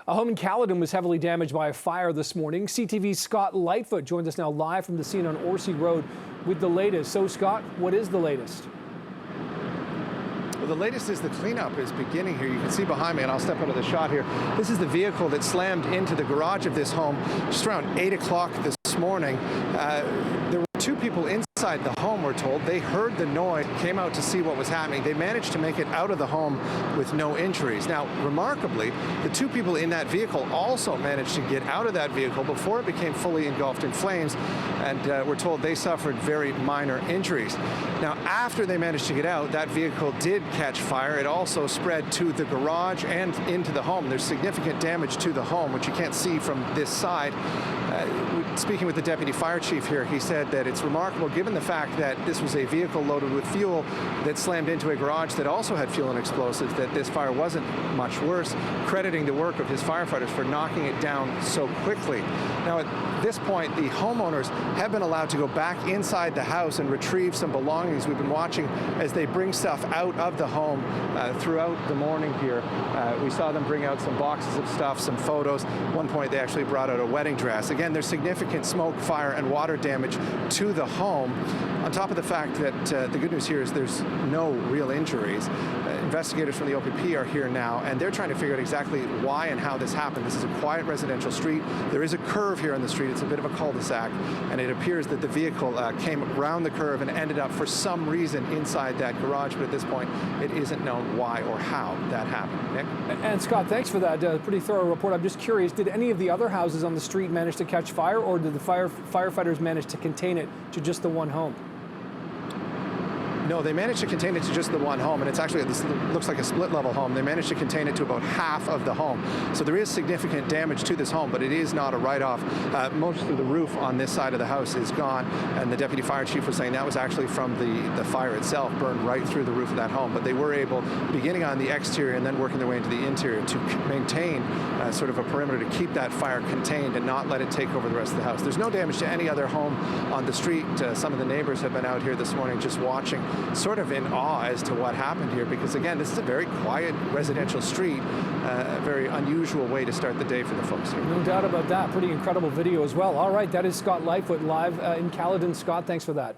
A home in Caledon was heavily damaged by a fire this morning. CTV's Scott Lightfoot joins us now live from the scene on Orsi Road with the latest. So, Scott, what is the latest? Well, the latest is the cleanup is beginning here. You can see behind me, and I'll step out of the shot here. This is the vehicle that slammed into the garage of this home just around 8 o'clock this morning. There were two people inside the home, we're told. They heard the noise, came out to see what was happening. They managed to make it out of the home with no injuries. Now, remarkably, the two people in that vehicle also managed to get out of that vehicle before it became fully engulfed in flames, and we're told they suffered very minor injuries. Now, after they managed to get out, that vehicle did catch fire. It also spread to the garage and into the home. There's significant damage to the home, which you can't see from this side. Speaking with the deputy fire chief here, he said that it's remarkable, given the fact that this was a vehicle loaded with fuel that slammed into a garage that also had fuel and explosives, that this fire wasn't much worse, crediting the work of his firefighters for knocking it down so quickly. Now, at this point, the homeowners have been allowed to go back inside the house and retrieve some belongings. We've been watching as they bring stuff out of the home throughout the morning here. We saw them bring out some boxes of stuff, some photos. At one point, they actually brought out a wedding dress. Again, there's significant smoke, fire, and water damage to the home. On top of the fact that the good news here is there's no real injuries. Investigators from the OPP are here now, and they're trying to figure out exactly why and how this happened. This is a quiet residential street. There is a curve here on the street. It's a bit of a cul-de-sac, and it appears that the vehicle came around the curve and ended up for some reason inside that garage, but at this point, it isn't known why or how that happened. Nick? And Scott, thanks for that pretty thorough report. I'm just curious, did any of the other houses on the street manage to catch fire, or did the firefighters manage to contain it to just the one home? No, they managed to contain it to just the one home, and it's actually, this looks like a split-level home. They managed to contain it to about half of the home. So there is significant damage to this home, but it is not a write-off. Most of the roof on this side of the house is gone, and the deputy fire chief was saying that was actually from the fire itself, burned right through the roof of that home. But they were able, beginning on the exterior and then working their way into the interior, to maintain sort of a perimeter to keep that fire contained and not let it take over the rest of the house. There's no damage to any other home on the street. Some of the neighbors have been out here this morning just watching, sort of in awe as to what happened here, because again, this is a very quiet residential street, a very unusual way to start the day for the folks here. No doubt about that. Pretty incredible video as well. All right, that is Scott Lightfoot live in Caledon. Scott, thanks for that.